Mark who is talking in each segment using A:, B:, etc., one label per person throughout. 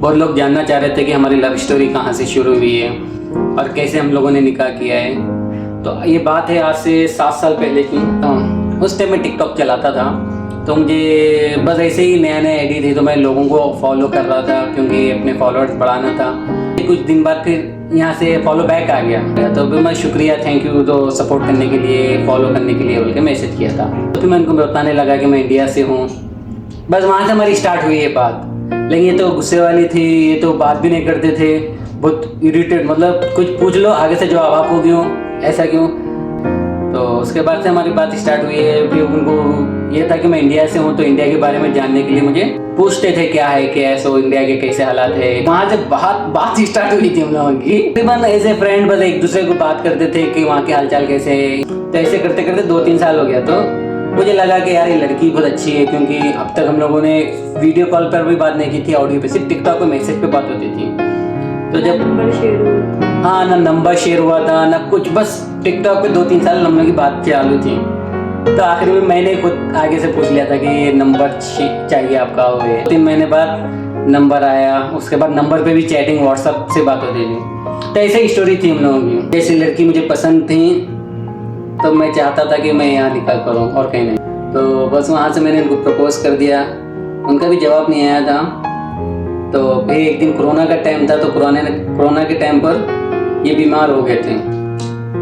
A: बहुत लोग जानना चाह रहे थे कि हमारी लव स्टोरी कहाँ से शुरू हुई है और कैसे हम लोगों ने निकाह किया है। तो ये बात है आज से 7 साल पहले की। उस टाइम मैं टिकटॉक चलाता था, तो मुझे बस ऐसे ही नया नया आईडी थी, तो मैं लोगों को फॉलो कर रहा था क्योंकि अपने फॉलोअर्स बढ़ाना था। कुछ दिन बाद फिर यहाँ से फॉलो बैक आ गया, तो फिर मैं शुक्रिया, थैंक यू तो सपोर्ट करने के लिए, फॉलो करने के लिए बोल के मैसेज किया था। तो फिर मैं उनको बताने लगा कि मैं इंडिया से हूँ। बस वहाँ से हमारी स्टार्ट हुई ये बात। लेकिन ये तो गुस्से वाली थी, ये तो बात भी नहीं करते थे, बहुत इरिटेट, मतलब कुछ पूछ लो आगे से जवाब आपको क्यों, ऐसा क्यों। तो उसके बाद से हमारी बात स्टार्ट हुई है। फिर उनको ये था कि मैं इंडिया से हूँ, तो इंडिया के बारे में जानने के लिए मुझे पूछते थे क्या है क्या है, सो इंडिया के कैसे हालात है। वहाँ से बात स्टार्ट हुई थी हम लोगों की। तकरीबन ऐसे फ्रेंड बस एक दूसरे को बात करते थे कि वहाँ के हालचाल कैसे है। तो ऐसे करते करते 2-3 साल हो गया, तो मुझे लगा कि यार ये लड़की बहुत अच्छी है, क्योंकि अब तक हम लोगों ने वीडियो कॉल पर भी बात नहीं की थी, ऑडियो पे, सिर्फ टिकटॉक पे मैसेज पे बात होती थी। तो जब हाँ, ना नंबर शेयर हुआ था ना कुछ, बस टिकटॉक पे 2-3 साल हम लोग की बात चालू थी। तो आखिर में मैंने खुद आगे से पूछ लिया था कि ये नंबर चाहिए आपका। हुए 3 महीने बाद नंबर आया, उसके बाद नंबर पे भी चैटिंग, व्हाट्सएप से बात होती थी। तो ऐसे ही स्टोरी थी हम लोगों की। जैसे लड़की मुझे पसंद थी, तो मैं चाहता था कि मैं यहाँ निकाह करूँ और कहीं नहीं। तो बस वहाँ से मैंने उनको प्रपोज कर दिया, उनका भी जवाब नहीं आया था। तो फिर एक दिन कोरोना का टाइम था, तो कोरोना के टाइम पर ये बीमार हो गए थे।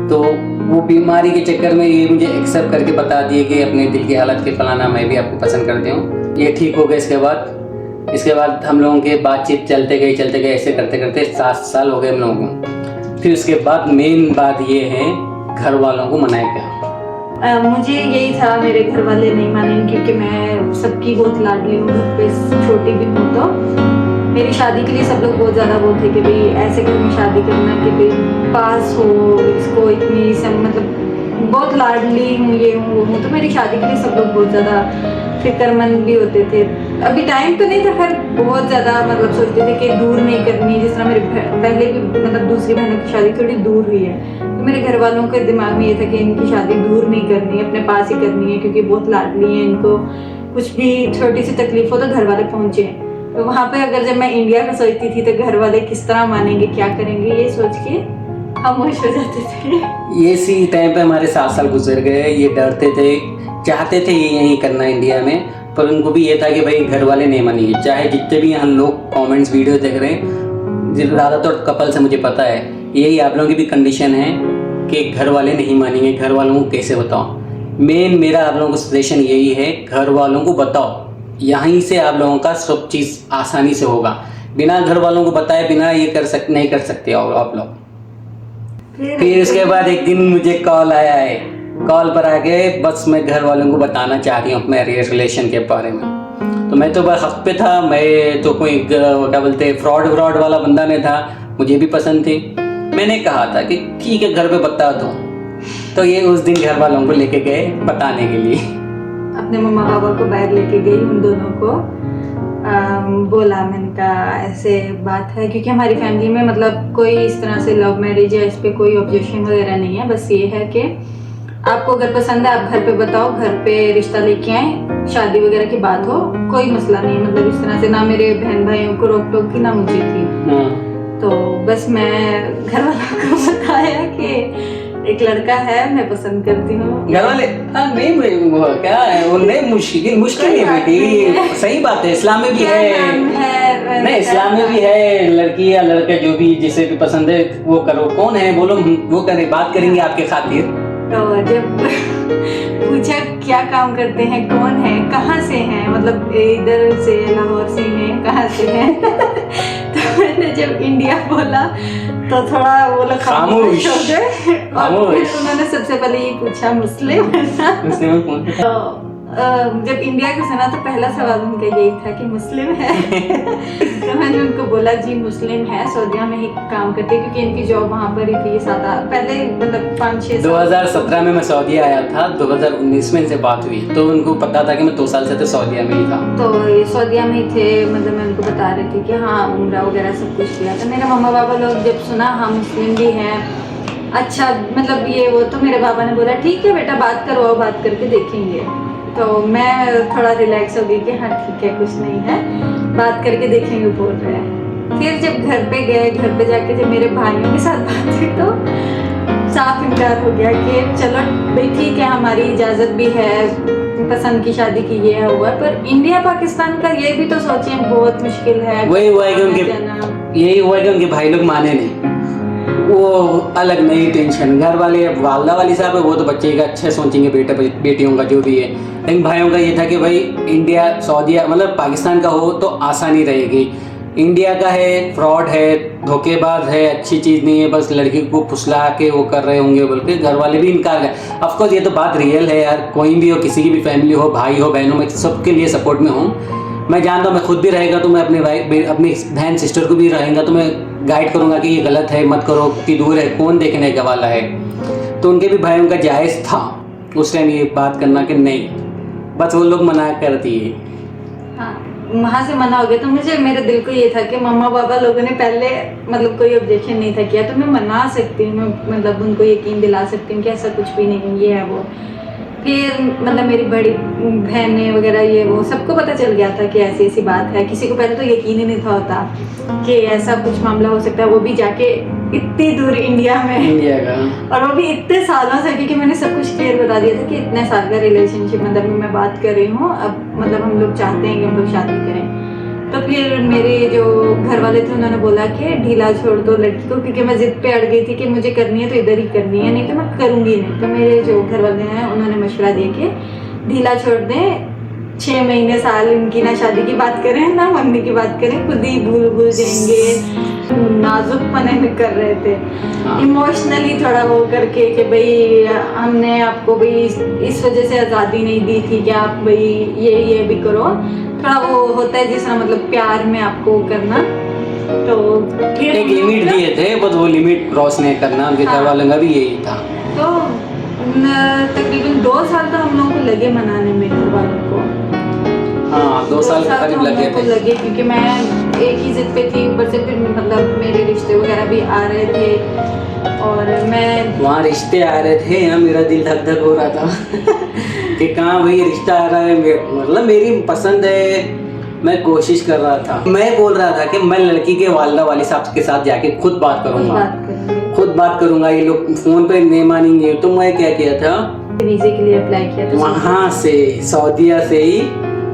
A: तो वो बीमारी के चक्कर में ये मुझे एक्सेप्ट करके बता दिए कि अपने दिल की हालत के फलाना मैं भी आपको पसंद करती हूँ। ये ठीक हो गए। इसके बाद हम लोगों के बातचीत चलते गए ऐसे करते करते 7 साल हो गए हम लोगों को। फिर उसके बाद मेन बात ये है, घर वालों को मनाया गया।
B: मुझे यही था, मेरे घर वाले नहीं माने क्योंकि मैं सबकी बहुत लाडली हूँ, घर पे छोटी भी हूँ। तो मेरी शादी के लिए सब लोग बहुत ज़्यादा वो थे कि भाई ऐसे घर में शादी करना कि भाई पास हो, इसको इतनी मतलब बहुत लाडली हूँ, ये हूँ वो हूँ। तो मेरी शादी के लिए सब लोग बहुत ज़्यादा फिक्रमंद भी होते थे। अभी टाइम तो नहीं था, खैर बहुत ज़्यादा मतलब सोचते थे कि दूर नहीं करनी। जिस तरह मेरे पहले भी मतलब दूसरी बहनों की शादी थोड़ी दूर हुई है, तो मेरे घर वालों के दिमाग में ये था कि इनकी शादी दूर नहीं करनी है, अपने पास ही करनी है, क्योंकि बहुत लाडली है, इनको कुछ भी छोटी सी तकलीफ हो तो घर वाले पहुँचे। तो वहाँ पे अगर जब मैं इंडिया का सोचती थी तो घर वाले किस तरह मानेंगे, क्या करेंगे, ये सोच के खामोश हो जाते थे।
A: ये इसी टाइम पे हमारे 7 साल गुजर गए। ये डरते थे, चाहते थे ये यहीं करना इंडिया में, पर उनको भी ये था कि भाई घर वाले नहीं मानेंगे। चाहे जितने भी हम लोग कमेंट्स वीडियो देख रहे हैं, ज़्यादातर कपल से मुझे पता है यही आप लोगों की भी कंडीशन है कि घर वाले नहीं मानेंगे। घर वालों को कैसे बताओ? मेन मेरा आप लोगों को सजेशन यही है, घर वालों को बताओ। यहीं से आप लोगों का सब चीज़ आसानी से होगा। बिना घर वालों को बताए बिना ये नहीं कर सकते और आप लोग। फिर उसके बाद एक दिन मुझे कॉल आया है, कॉल पर आके बस मैं घर वालों को बताना चाह रही हूँ अपने रिलेशन के बारे में। तो मैं तो बस हक पे था, मैं तो कोई क्या बोलते फ्रॉड वाला बंदा नहीं था, मुझे भी पसंद थी। मैंने कहा था कि ठीक है घर पे बता दो। तो ये उस दिन घर वालों को लेके गए बताने के लिए,
B: अपने मम्मा पापा को बाहर लेके गई, उन दोनों को बोला, मैंने कहा ऐसे बात है, क्योंकि हमारी फैमिली में मतलब कोई इस तरह से लव मैरिज है, इस पे कोई ऑब्जेक्शन वगैरह नहीं है। बस ये है कि आपको अगर पसंद है आप घर पे बताओ, घर पे रिश्ता लेके आए, शादी वगैरह की बात हो, कोई मसला नहीं। मतलब इस तरह से ना मेरे बहन भाइयों को रोक टोक की ना मुझे थी। तो बस मैं घर वालों को बताया कि एक लड़का है, मैं पसंद करती हूँ।
A: घर वाले नहीं, वो क्या है, वो नहीं, मुश्किल है बेटी, सही बात है, इस्लाम में भी है, नहीं इस्लाम में भी है, लड़की या लड़का जो भी जिसे भी पसंद है वो करो। कौन है बोलो, वो करें, बात करेंगे आपके खातिर।
B: तो जब पूछा क्या काम करते हैं, कौन है, कहाँ से हैं, मतलब इधर से लाहौर से हैं, कहाँ से हैं तो मैंने जब इंडिया बोला तो थोड़ा वो लोग खामोश हो गए। और फिर उन्होंने सबसे पहले ये पूछा मुस्लिम है ना? तो जब इंडिया का सुना तो पहला सवाल उनका यही था कि मुस्लिम है तो मैंने उनको बोला जी मुस्लिम है, सऊदीया में ही काम करते, क्योंकि इनकी जॉब वहाँ पर ही थी। ये पहले मतलब 5-6
A: 2017 में मैं सऊदीया आया था, 2019 में इनसे बात हुई, तो उनको पता था कि मैं 2 साल से तो सऊदीया में ही था।
B: तो ये सऊदीया में ही थे, मतलब मैं उनको बता रही थी कि हाँ उम्रा वगैरह सब कुछ किया था। मेरे मम्मा पापा लोग जब सुना हाँ मुस्लिम भी हैं, अच्छा मतलब ये वो, तो मेरे पापा ने बोला ठीक है बेटा बात करो, बात करके देखेंगे। तो मैं थोड़ा रिलैक्स हो गई कि हाँ ठीक है कुछ नहीं है, बात करके देखेंगे बोल रहे हैं। फिर जब घर पे गए, घर पे जाके जब मेरे भाइयों के साथ बात हुई तो साफ इनकार हो गया कि चलो भाई ठीक है, हमारी इजाज़त भी है, पसंद की शादी की ये है हुआ, पर इंडिया पाकिस्तान का ये भी तो सोचें, बहुत मुश्किल है।
A: वही हुआ है कि यही हुआ है कि उनके भाई लोग माने नहीं, वो अलग नहीं टेंशन। घर वाले वालदा वाली साहब है, वो तो बच्चे का अच्छे सोचेंगे, बेटा बेटियों का जो भी है। लेकिन भाइयों का ये था कि भाई इंडिया सऊदीया मतलब पाकिस्तान का हो तो आसानी रहेगी, इंडिया का है फ्रॉड है, धोखेबाज है, अच्छी चीज़ नहीं है, बस लड़की को फुसला के वो कर रहे होंगे बोल के घर वाले भी इनकार कर। ऑफकोर्स ये तो बात रियल है यार, कोई भी हो, किसी की भी फैमिली हो, भाई हो, बहनों में, सबके लिए सपोर्ट में हूँ। मैं जानता हूँ, मैं खुद भी रहेगा तो मैं अपने भाई अपनी बहन सिस्टर को भी रहेगा तो मैं गाइड करूँगा कि ये गलत है, मत करो, कि दूर है, कौन देखने का वाला है। तो उनके भी भाइयों का जायज़ था उस टाइम ये बात करना कि नहीं, बस वो लोग मना कर दिए।
B: हाँ, वहाँ से मना हो गया तो मुझे, मेरे दिल को ये था कि मम्मा पापा लोगों ने पहले मतलब कोई ऑब्जेक्शन नहीं था किया तो मैं मना सकती हूँ, मैं मतलब उनको यकीन दिला सकती हूँ कि ऐसा कुछ भी नहीं, ये है वो। फिर मतलब मेरी बड़ी बहनें वगैरह ये वो सबको पता चल गया था कि ऐसी ऐसी बात है। किसी को पहले तो यकीन ही नहीं था होता कि ऐसा कुछ मामला हो सकता है, वो भी जाके इतनी दूर इंडिया में,
A: इंडिया का,
B: और वो भी इतने सालों से, क्योंकि मैंने सब कुछ क्लियर बता दिया था कि इतने साल का रिलेशनशिप मतलब मैं बात कर रही हूँ, अब मतलब हम लोग चाहते हैं कि हम लोग शादी करें। तो फिर मेरे जो घर वाले थे उन्होंने बोला कि ढीला छोड़ दो लड़की को, क्योंकि मैं जिद पे अड़ गई थी कि मुझे करनी है तो इधर ही करनी है, नहीं तो मैं करूँगी नहीं। तो मेरे जो घर वाले हैं उन्होंने मशवरा दिया कि ढीला छोड़ दें, 6 महीने साल इनकी ना शादी की बात करें ना मम्मी की बात करें, खुद ही भूल जाएंगे। नाजुक पने में कर रहे थे, इमोशनली थोड़ा वो करके कि भाई हमने आपको भाई इस वजह से आज़ादी नहीं दी थी कि आप भाई ये भी करो, थोड़ा वो होता है जिस तरह मतलब प्यार में आपको करना। तो फिर
A: एक लिमिट दिए थे, बस वो लिमिट क्रॉस नहीं करना, उनके घर वालों का भी यही था।
B: तो तकरीबन 2 साल तो हम लोगों को लगे मनाने में घर वालों को।
A: हाँ, 2 साल करीब लगे थे,
B: क्योंकि मैं एक ही जिद पे थी, ऊपर से फिर मतलब मेरे रिश्ते वगैरह भी आ रहे थे और मैं
A: वहाँ रिश्ते आ रहे थे, यहाँ मेरा दिल धक धक हो रहा था कि कहाँ भाई रिश्ता आ रहा है, मतलब मेरी पसंद है, मैं कोशिश कर रहा था। मैं बोल रहा था कि मैं लड़की के वालिदा वाली साहब के साथ जाके खुद बात करूंगा, ये लोग फोन पे नहीं मानेंगे। तो मैं क्या किया था,
B: वीजे के लिए अप्लाई किया था
A: वहाँ से, सऊदीया से ही।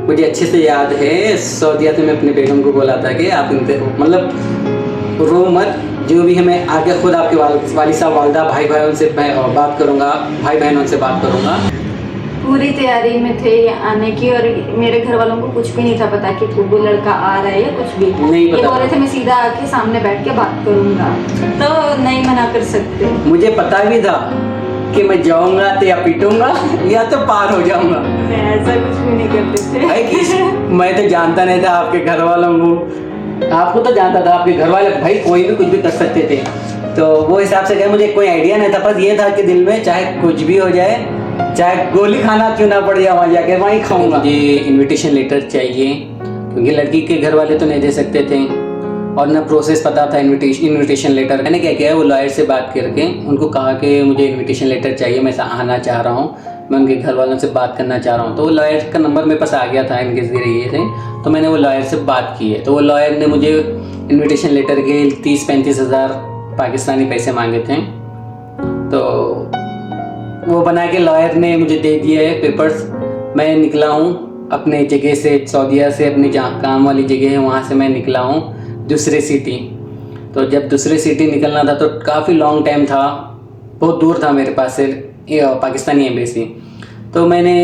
A: मुझे अच्छे से याद है, सऊदीया से मैं अपने बेगम को बोला था कि आप इनसे मतलब रो मत, जो भी है मैं आगे खुद आपके वाली साहब वालिदा भाई बहनों से बात करूँगा, भाई बहनों से बात करूँगा।
B: पूरी तैयारी में थे आने की, और मेरे घर वालों को कुछ भी नहीं था पता कि वो लड़का आ रहा है या कुछ भी
A: नहीं पता।
B: ये बोल रहे थे मैं सीधा आके सामने बैठ के बात करूँगा, तो नहीं मना कर सकते।
A: मुझे पता भी था कि मैं जाऊंगा तो या पीटूंगा या तो पार हो जाऊंगा,
B: मैं ऐसा कुछ भी नहीं करते थे।
A: मैं तो जानता नहीं था आपके घर वालों को, आपको तो जानता था, आपके घर वाले भाई कोई भी कुछ भी कर सकते थे, तो वो हिसाब से क्या मुझे कोई आइडिया नहीं था। बस ये था कि दिल में चाहे कुछ भी हो जाए, चाहे गोली खाना क्यों ना पड़ जाए, वहाँ जाके वहीं खाऊंगा। ये इन्विटेशन लेटर चाहिए क्योंकि लड़की के घर वाले तो नहीं दे सकते थे और ना प्रोसेस पता था इन्विटेशन लेटर। मैंने क्या किया, वो लॉयर से बात करके उनको कहा कि मुझे इन्विटेशन लेटर चाहिए, मैं आना चाह रहा हूँ, मैं उनके घर वालों से बात करना चाह रहा हूँ। तो वो लॉयर का नंबर मेरे पास आ गया था इनके ज़रिए से, तो मैंने वो लॉयर से बात की है। तो वो लॉयर ने मुझे इन्विटेशन लेटर के 30-35 हज़ार पाकिस्तानी पैसे मांगे थे, तो वो बना के लॉयर ने मुझे दे दिए है पेपर्स। मैं निकला हूँ अपने जगह से, सऊदीया से, अपनी जहाँ काम वाली जगह है वहाँ से मैं निकला हूँ दूसरे सिटी। तो जब दूसरे सिटी निकलना था तो काफ़ी लॉन्ग टाइम था, बहुत दूर था मेरे पास से पाकिस्तानी एम्बेसी। तो मैंने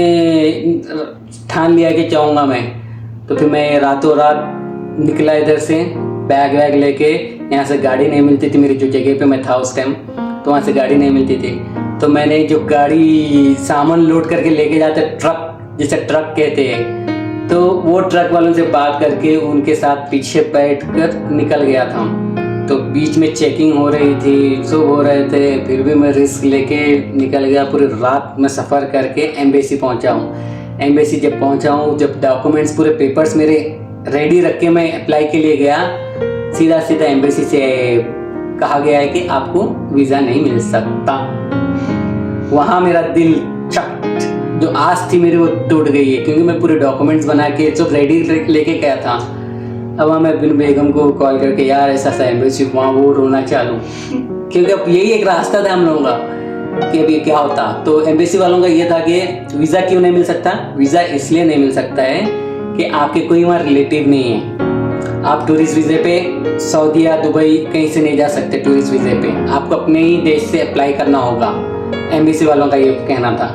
A: ठान लिया कि जाऊँगा मैं। तो फिर मैं रातों रात निकला इधर से, बैग वैग लेके। यहाँ से गाड़ी नहीं मिलती थी, मेरी जो जगह पे मैं था उस टाइम, तो वहाँ से गाड़ी नहीं मिलती थी। तो मैंने जो गाड़ी सामान लोड करके लेके जाते, ट्रक जिसे ट्रक कहते हैं, तो वो ट्रक वालों से बात करके उनके साथ पीछे बैठकर निकल गया था। तो बीच में चेकिंग हो रही थी, सब हो रहे थे, फिर भी मैं रिस्क लेके निकल गया। पूरी रात में सफ़र करके एम्बेसी पहुंचा हूँ। एम्बेसी जब पहुंचा हूँ, जब डॉक्यूमेंट्स पूरे पेपर्स मेरे रेडी रख के मैं अप्लाई के लिए गया, सीधा सीधा एम्बेसी से कहा गया है कि आपको वीज़ा नहीं मिल सकता। वहाँ मेरा दिल चक, जो आस थी मेरी वो टूट गई है, क्योंकि मैं पूरे डॉक्यूमेंट्स बना के सब रेडी लेके गया था। अब मैं बिन बेगम को कॉल करके यार ऐसा सा एम्बेसी वहाँ, वो रोना चालू, क्योंकि अब यही एक रास्ता था हम लोगों का कि अभी क्या होता। तो एम्बेसी वालों का ये था कि वीज़ा क्यों नहीं मिल सकता। वीज़ा इसलिए नहीं मिल सकता है कि आपके कोई वहाँ रिलेटिव नहीं है। आप टूरिस्ट वीज़े पे सऊदी या दुबई कहीं से नहीं जा सकते। टूरिस्ट वीज़े पे आपको अपने ही देश से अप्लाई करना होगा। एम्बेसी वालों का ये कहना था।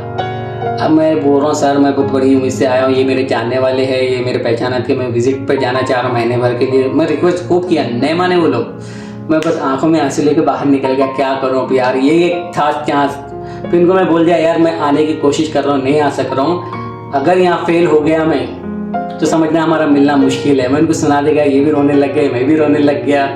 A: अब मैं बोल रहा हूँ सर मैं बहुत बड़ी उम्मीद से आया हूँ, ये मेरे जानने वाले हैं, ये मेरे पहचान के, मैं विजिट पे जाना चाह रहा हूँ महीने भर के लिए। मैं रिक्वेस्ट खूब किया, नहीं माने वो लोग। मैं बस आंखों में आंसू लेके बाहर निकल गया, क्या करूँ अब यार, ये एक था चांस। फिर इनको मैं बोल दिया यार मैं आने की कोशिश कर रहा हूँ, नहीं आ सक रहा हूँ, अगर यहाँ फेल हो गया मैं तो समझना हमारा मिलना मुश्किल है। मैं उनको सुना देगा, ये भी रोने लग गए, मैं भी रोने लग गया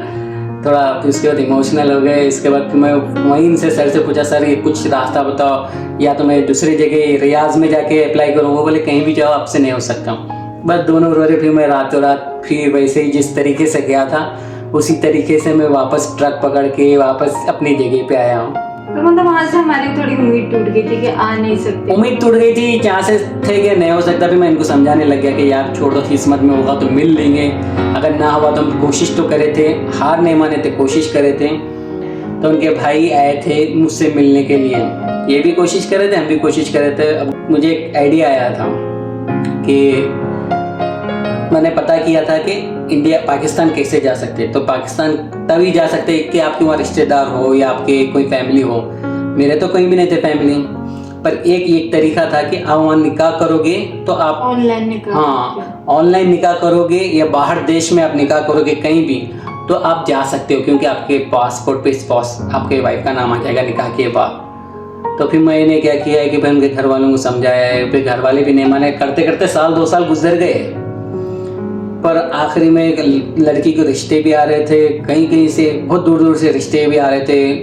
A: थोड़ा। फिर उसके बाद इमोशनल हो गए। इसके बाद मैं वहीं इनसे सर से पूछा सर ये कुछ रास्ता बताओ, या तो मैं दूसरी जगह रियाज में जाके अप्लाई करूँ। वो बोले कहीं भी जाओ, आपसे नहीं हो सकता। बस दोनों रो रहे। फिर मैं रातों रात फिर वैसे ही जिस तरीके से गया था उसी तरीके से मैं वापस ट्रक पकड़ के वापस अपनी जगह पे आया हूँ।
B: तो मतलब वहाँ से हमारी थोड़ी उम्मीद टूट गई थी कि आ नहीं सकते।
A: उम्मीद टूट गई थी, चांसेस थे कि नहीं हो सकता। फिर मैं इनको समझाने लग गया कि यार छोड़ दो, किस्मत में होगा तो मिल लेंगे, अगर ना हुआ तो हम कोशिश तो करे थे, हार नहीं माने थे, कोशिश करे थे। तो उनके भाई आए थे मुझसे मिलने के लिए, ये भी कोशिश करे थे, हम भी कोशिश करे थे। अब मुझे एक आइडिया आया था कि मैंने पता किया था कि इंडिया पाकिस्तान कैसे जा सकते। तो पाकिस्तान तभी जा सकते कि आपके वहाँ रिश्तेदार हो या आपके कोई फैमिली हो। मेरे तो कोई भी नहीं थे फैमिली, पर एक तरीका था कि आप वहाँ निकाह करोगे तो आप
B: ऑनलाइन निकाह,
A: हाँ ऑनलाइन निकाह करोगे या बाहर देश में आप निकाह करोगे कहीं भी तो आप जा सकते हो, क्योंकि आपके पासपोर्ट पे स्पॉस आपके वाइफ का नाम आ जाएगा निकाह के बाद। तो फिर मैंने क्या किया है कि भाई उनके घर वालों को समझाया है, फिर घर वाले भी नहीं माने। करते करते साल 2 साल गुजर गए, पर आखिरी में एक लड़की के रिश्ते भी आ रहे थे, कहीं कहीं से बहुत दूर दूर से रिश्ते भी आ रहे थे,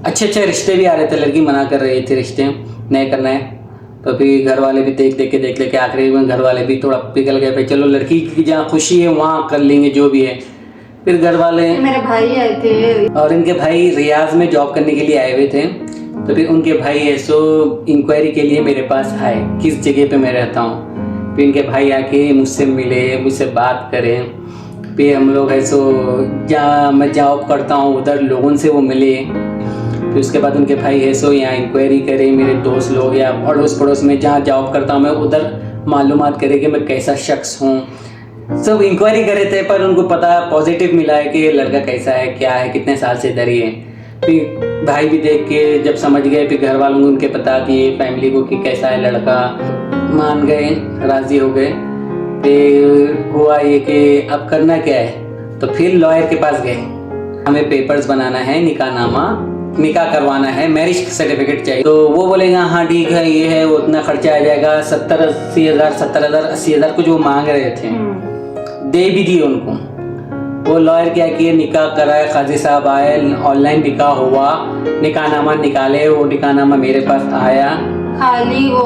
A: अच्छे अच्छे रिश्ते भी आ रहे थे। लड़की मना कर रही थी रिश्ते नहीं करना है। तो फिर घर वाले भी देख देख के आखिरी में घर वाले भी थोड़ा पिघल गए, भाई चलो लड़की की जहाँ खुशी है वहाँ कर लेंगे जो भी है। फिर घर वाले,
B: मेरे भाई आए थे
A: और इनके भाई रियाज में जॉब करने के लिए आए हुए थे। तो फिर उनके भाई ऐसो इंक्वायरी के लिए मेरे पास आए किस जगह पे मैं रहता हूँ। फिर इनके भाई आके मुझसे मिले, मुझसे बात करें। फिर हम लोग ऐसो जहाँ मैं जॉब करता हूँ उधर लोगों से वो मिले। फिर उसके बाद उनके भाई ऐसो यहाँ इंक्वायरी करे, मेरे दोस्त लोग या अड़ोस पड़ोस में जहाँ जॉब करता हूँ मैं उधर मालूमात करे कि मैं कैसा शख्स हूँ। सब इंक्वायरी करे थे, पर उनको पता पॉजिटिव मिला है कि लड़का कैसा है, क्या है, कितने साल से इधर ही है। फिर भाई भी देख के जब समझ गए, फिर घर वालों को उनके बता दिए फैमिली को कि कैसा है लड़का, मान गए, राजी हो गए। फिर हुआ ये कि अब करना क्या है, तो फिर लॉयर के पास गए। हमें पेपर्स बनाना है, निकाह करवाना है, मैरिज सर्टिफिकेट चाहिए। तो वो बोलेगा हाँ ठीक है, ये है, वो उतना खर्चा आ जाएगा, 70-80 हज़ार कुछ वो मांग रहे थे। दे भी दिए उनको। वो लॉयर क्या किए, निकाह कराए, काजी साहब आए, ऑनलाइन निकाह हुआ, निकाहनामा निकाले। वो निकाहनामा मेरे पास आया।
B: खाली वो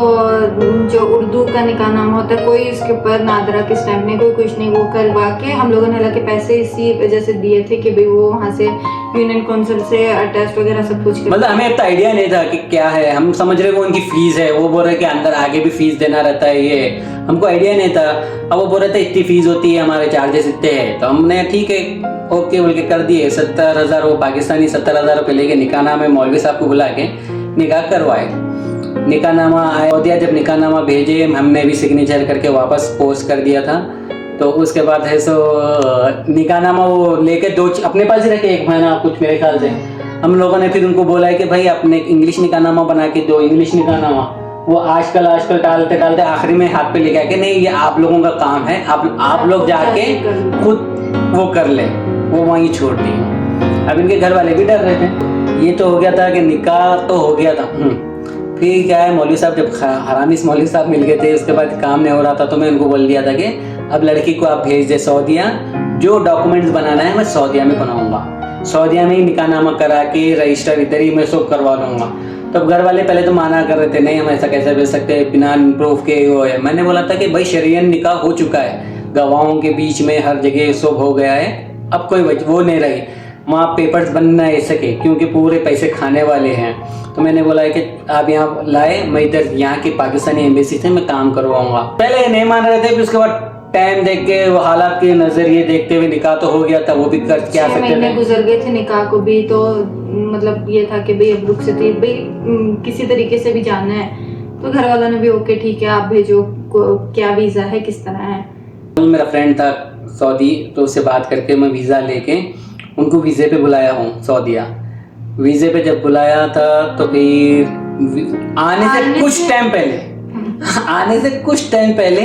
B: जो उर्दू का निकाहनामा होता है, कोई इसके ऊपर नादरा के स्टैम्प नहीं, कोई कुछ नहीं, वो करवा के हम लोगों ने हालांकि पैसे इसी वजह से दिए थे कि भाई वो वहाँ से यूनियन काउंसिल से अटैच वगैरह सब कुछ।
A: मतलब हमें इतना आइडिया नहीं था कि क्या है, हम समझ रहे वो उनकी फीस है। वो बोल रहे कि अंदर आगे भी फीस देना रहता है, ये हमको आइडिया नहीं था। अब वो बोल रहे थे इतनी फीस होती है, हमारे चार्जेस इतने हैं। तो हमने ठीक है ओके बोल के कर दिए। 70,000 वो पाकिस्तानी 70,000 रुपये लेके निकाहनामा में मौलवी साहब को बुला के निकाह करवाए। निकाहनामा आया दिया, जब निकाहनामा भेजे हमने भी सिग्नेचर करके वापस पोस्ट कर दिया था। तो उसके बाद है सो निकाहनामा वो लेके अपने पास ही रखे 1 महीना कुछ मेरे ख्याल से। हम लोगों ने फिर उनको बोला है कि भाई अपने इंग्लिश निकाहनामा बना के दो, इंग्लिश निकाहनामा। वो आजकल टालते आखिरी में हाथ पे लेके आके नहीं ये आप लोगों का काम है, आप लोग जाके खुद वो कर ले, वो वहीं छोड़ दिए। अब इनके घर वाले भी डर रहे थे। ये तो हो गया था कि निकाह तो हो गया था। फिर क्या है, मौलवी साहब जब हरामी मौलवी साहब मिल गए थे, उसके बाद काम नहीं हो रहा था, तो मैं उनको बोल दिया था कि अब लड़की को आप भेज दे सऊदीया, जो डॉक्यूमेंट्स बनाना है मैं सऊदीया में बनाऊंगा, सऊदीया में ही निकाहनामा करा के रजिस्टर इधर ही मैं सब करवा लूँगा। तब घर वाले पहले तो माना कर रहे थे, नहीं हम ऐसा कैसे भेज सकते हैं बिना प्रूफ के। वो है, मैंने बोला था कि भाई शरीयन निकाह हो चुका है, गवाहों के बीच में हर जगह सब हो गया है, अब कोई वो नहीं रही, वहाँ पेपर्स बन नहीं सके क्योंकि पूरे पैसे खाने वाले हैं। तो मैंने बोला है कि आप यहाँ लाए, मैं इधर यहाँ की पाकिस्तानी एम्बेसी से मैं काम करवाऊंगा। पहले नहीं मान रहे थे, फिर उसके बाद टाइम देख के वो हालात के नजरिए देखते हुए निकाह तो हो गया था, वो भी कर क्या
B: 6
A: सकते
B: महीने
A: थे।
B: गुजर गए थे निकाह को भी, तो मतलब ये था कि भाई अब रुक सकती भाई, किसी तरीके से भी जाना है। तो घर वालों ने भी ओके ठीक है आप भेजो, क्या वीज़ा है किस तरह है।
A: मेरा फ्रेंड था सऊदी, तो उससे बात करके मैं वीज़ा लेके उनको वीज़े पे बुलाया हूँ सऊदीया। वीज़े पे जब बुलाया था तो फिर आने से कुछ टाइम पहले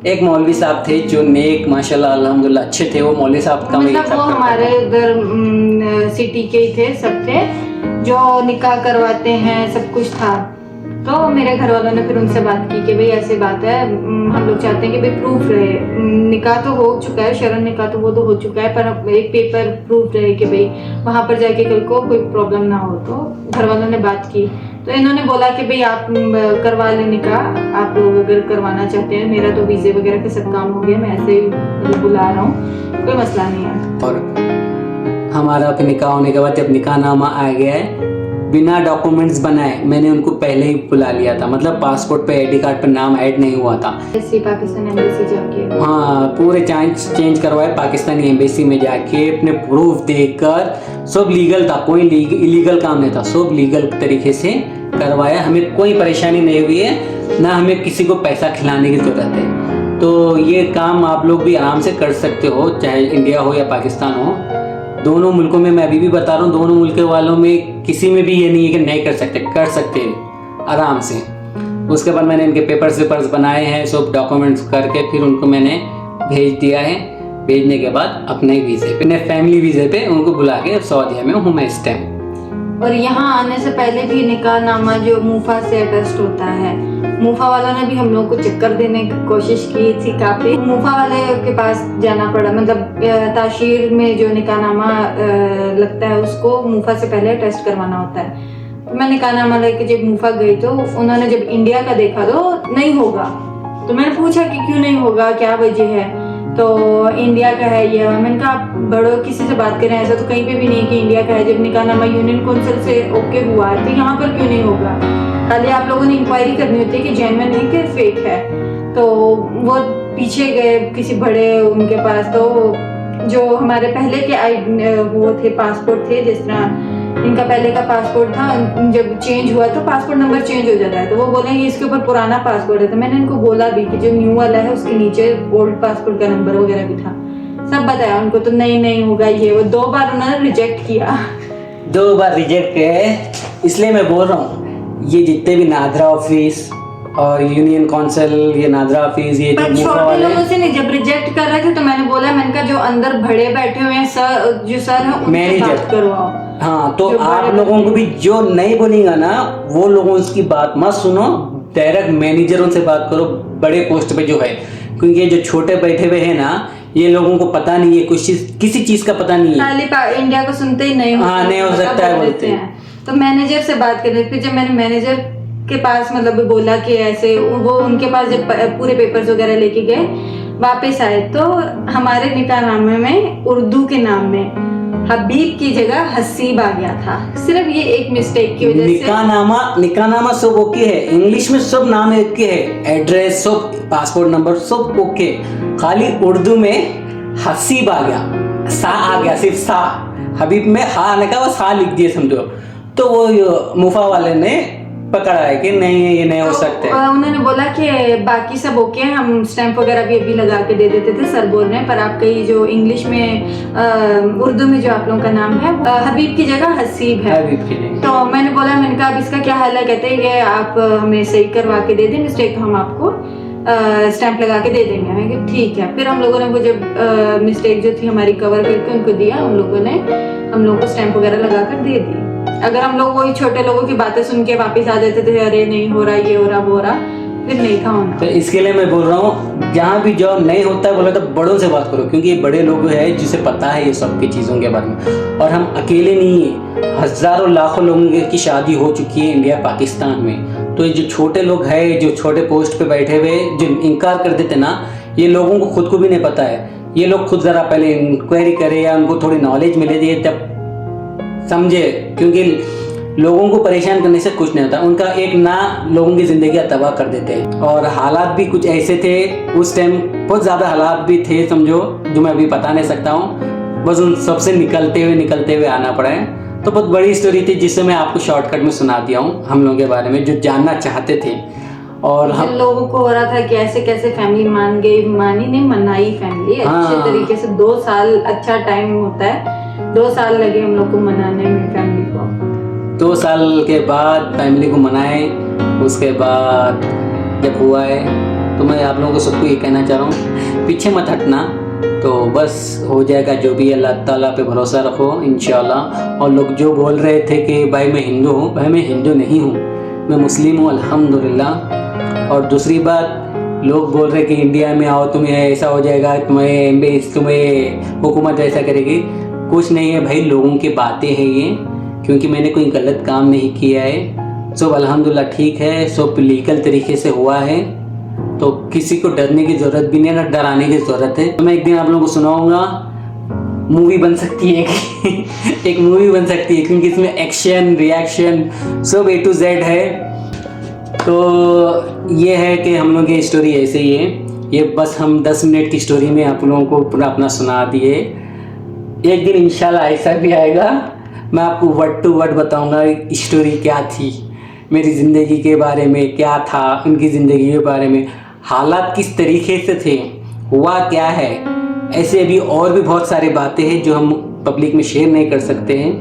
A: एक मौलवी साहब थे जो नेक माशाल्लाह अल्हम्दुलिल्लाह अच्छे थे। वो मौलवी साहब का
B: मतलब वो हमारे उधर सिटी के ही थे, सब थे जो निकाह करवाते हैं, सब कुछ था। तो मेरे घर वालों ने फिर उनसे बात की कि भाई ऐसे बात है, हम लोग चाहते हैं कि भाई प्रूफ रहे, निकाह तो हो चुका है, शरन निकाह तो वो तो हो चुका है, पर एक पेपर प्रूफ रहे कि भाई वहाँ पर जाके कल को कोई प्रॉब्लम ना हो। तो घर वालों ने बात की, तो इन्होंने बोला कि भाई आप करवा लें निकाह, आप लोग अगर करवाना चाहते हैं, मेरा तो वीज़े वगैरह का सब काम हो गया, मैं ऐसे ही बुला रहा हूँ, कोई मसला नहीं है।
A: और हमारा फिर निकाह होने के बाद जब निकाहनामा आ गया है, बिना डॉक्यूमेंट्स बनाए मैंने उनको पहले ही बुला लिया था। मतलब पासपोर्ट पे आईडी कार्ड पे नाम ऐड नहीं हुआ था।
B: पाकिस्तान एम्बेसी जाके,
A: हाँ पूरे चेंज करवाए पाकिस्तानी एम्बेसी में जाके, अपने प्रूफ देकर, सब लीगल था, कोई इलीगल काम नहीं था, सब लीगल तरीके से करवाया। हमें कोई परेशानी नहीं हुई है, ना हमें किसी को पैसा खिलाने की जरूरत है। तो ये काम आप लोग भी आराम से कर सकते हो, चाहे इंडिया हो या पाकिस्तान हो। दोनों मुल्कों में मैं अभी भी बता रहा हूँ, दोनों मुल्क वालों में किसी में भी ये नहीं है कि नहीं कर सकते, कर सकते आराम से। उसके बाद मैंने इनके पेपर्स बनाए हैं, सब डॉक्यूमेंट्स करके फिर उनको मैंने भेज दिया है। भेजने के बाद अपने वीज़े पे, अपने फैमिली वीज़े पे उनको बुला के सऊदीया में हूँ मैं इस टाइम।
B: और यहाँ आने से पहले भी निकाहनामा जो मूफा से अटेस्ट होता है, मूफा वालों ने भी हम लोग को चक्कर देने की कोशिश की थी काफ़ी। मूफा वाले के पास जाना पड़ा, मतलब ताशीर में जो निकाहनामा लगता है उसको मूफा से पहले अटेस्ट करवाना होता है। तो मैं निकाहनामा लेके जब मूफा गई तो उन्होंने जब इंडिया का देखा तो नहीं होगा। तो मैंने पूछा कि क्यों नहीं होगा, क्या वजह है? तो इंडिया का है ये। मैंने कहा आप बड़ो किसी से बात करें, ऐसा तो कहीं पे भी नहीं कि इंडिया का है। जब निकाहनामा यूनियन काउंसिल से ओके हुआ है तो यहाँ पर क्यों नहीं होगा? खाली आप लोगों ने इंक्वायरी करनी होती है कि जेन्युइन है कि फेक है। तो वो पीछे गए किसी बड़े उनके पास, तो जो हमारे पहले के वो थे पासपोर्ट थे, जिस तरह इनका पहले का पासपोर्ट था, जब चेंज हुआ तो पासपोर्ट नंबर चेंज हो जाता है। तो वो बोलेंगे इसके ऊपर पुराना पासपोर्ट है। तो मैंने इनको बोला भी कि जो न्यू वाला है उसके नीचे ओल्ड पासपोर्ट का नंबर वगैरह भी था, सब बताया उनको। तो नहीं होगा ये वो 2 बार उन्होंने रिजेक्ट किया।
A: 2 बार रिजेक्ट किए, इसलिए मैं बोल रहा हूँ ये जितने भी नादरा ऑफिस और यूनियन काउंसिल, ये नादरा ऑफिस, ये
B: पर छोटे लोगों से नहीं, जब रिजेक्ट कर रहे थे तो मैंने बोला, मैंने कहा जो अंदर बड़े बैठे हुए हैं सर, जो सर है उनसे बात करवाओ।
A: हाँ तो आप लोगों को भी जो नहीं बोलेगा ना, वो लोगों की बात मत सुनो, डायरेक्ट मैनेजरों से बात करो, बड़े पोस्ट पे जो है। क्योंकि ये जो छोटे बैठे हुए हैं ना, ये लोगों को पता नहीं है, किसी चीज का पता नहीं है,
B: खाली इंडिया को सुनते ही नहीं
A: हो सकता है बोलते हैं।
B: तो मैनेजर से बात कर रही थी। जब मैंने मैनेजर के पास मतलब बोला कि ऐसे, वो उनके पास जब पूरे पेपर्स वगैरह लेके गए, वापस आए तो हमारे निकाहनामे में उर्दू के नाम में हबीब की जगह हसीब आ गया था। सिर्फ ये एक मिस्टेक की वजह से।
A: निकाहनामा सब ओके है, इंग्लिश में सब नाम ओके है, एड्रेस सब, पासपोर्ट नंबर सब ओके, खाली उर्दू में हसीब आ गया, सा आ गया, सिर्फ सा। हबीब में हा आने का वो सा लिख दिए समझो। तो वो मुफा वाले ने पकड़ा है कि नहीं ये नहीं हो सकते।
B: उन्होंने बोला कि बाकी सब ओके है, हम स्टैंप वगैरह भी अभी लगा के दे देते थे, सर बोल रहे हैं, पर आपका ये जो इंग्लिश में उर्दू में जो आप लोगों का नाम है हबीब की जगह हसीब है। तो मैंने बोला, मैंने कहा अब इसका क्या हाल है? कहते हैं कि आप हमें सही करवा के दे दें मिस्टेक, हम आपको स्टैंप लगा के दे देंगे। मैं कहा ठीक है। फिर हम लोगों ने वो जब मिस्टेक जो थी हमारी कवर करके उनको दिया, हम लोगों को स्टैंप वगैरह लगा कर दे दी। अगर हम लोग वही छोटे लोगों की बातें सुन के वापस आ जाते थे, अरे नहीं हो रहा, ये हो रहा, वो हो रहा, फिर नहीं था होना।
A: तो इसके लिए मैं बोल रहा हूँ, जहाँ भी जॉब नहीं होता है बोला तो बड़ों से बात करो, क्योंकि ये बड़े लोग हैं जिसे पता है ये सब की चीज़ों के बारे में। और हम अकेले नहीं हैं, हज़ारों लाखों लोगों की शादी हो चुकी है इंडिया पाकिस्तान में। तो ये जो छोटे लोग हैं, जो छोटे पोस्ट पे बैठे हुए जो इनकार कर देते ना, ये लोगों को खुद को भी नहीं पता है। ये लोग खुद ज़रा पहले इंक्वायरी करें या उनको थोड़ी नॉलेज मिले, तब समझे। क्योंकि लोगों को परेशान करने से कुछ नहीं होता, उनका एक ना लोगों की ज़िंदगी तबाह कर देते हैं। और हालात भी कुछ ऐसे थे उस टाइम, बहुत ज़्यादा हालात भी थे समझो, जो मैं अभी बता नहीं सकता हूँ, बस उन सबसे निकलते हुए आना पड़ा है। तो बहुत बड़ी स्टोरी थी जिससे मैं आपको शॉर्टकट में सुना दिया हूँ हम लोगों के बारे में, जो जानना चाहते थे। और
B: हम लोगों को हो रहा था कि ऐसे कैसे फैमिली मान गई, मानी नहीं, मनाई फैमिली अच्छे तरीके से। 2 साल अच्छा टाइम होता है, 2 साल लगे हम लोग को मनाने में फैमिली को।
A: 2 साल के बाद फैमिली को मनाए, उसके बाद जब हुआ है तो मैं आप लोगों को सबको ये कहना चाह रहा हूँ, पीछे मत हटना। तो बस हो जाएगा, जो भी अल्लाह ताला पे भरोसा रखो इंशाल्लाह। और लोग जो बोल रहे थे कि भाई मैं हिंदू हूँ, भाई मैं हिंदू नहीं हूँ, मैं मुस्लिम हूँ अल्हम्दुलिल्लाह। और दूसरी बात, लोग बोल रहे कि इंडिया में आओ तुम्हें ऐसा हो जाएगा, तुम्हें हुकूमत ऐसा करेगी, कुछ नहीं है भाई, लोगों की बातें हैं ये, क्योंकि मैंने कोई गलत काम नहीं किया है। सब अल्हम्दुलिल्लाह ठीक है, सब लीगल तरीके से हुआ है, तो किसी को डरने की ज़रूरत भी नहीं, ना डराने की ज़रूरत है। तो मैं एक दिन आप लोगों को सुनाऊंगा, मूवी बन सकती है एक मूवी बन सकती है, क्योंकि इसमें एक्शन रिएक्शन सब A to Z है। तो ये है कि हम लोग की स्टोरी ऐसे ही है, ये बस हम 10 मिनट की स्टोरी में आप लोगों को पूरा अपना सुना दिए। एक दिन इंशाल्लाह ऐसा भी आएगा, मैं आपको वर्ड टू वर्ड बताऊंगा स्टोरी क्या थी, मेरी ज़िंदगी के बारे में क्या था, उनकी ज़िंदगी के बारे में हालात किस तरीके से थे, हुआ क्या है। ऐसे भी और भी बहुत सारी बातें हैं जो हम पब्लिक में शेयर नहीं कर सकते हैं।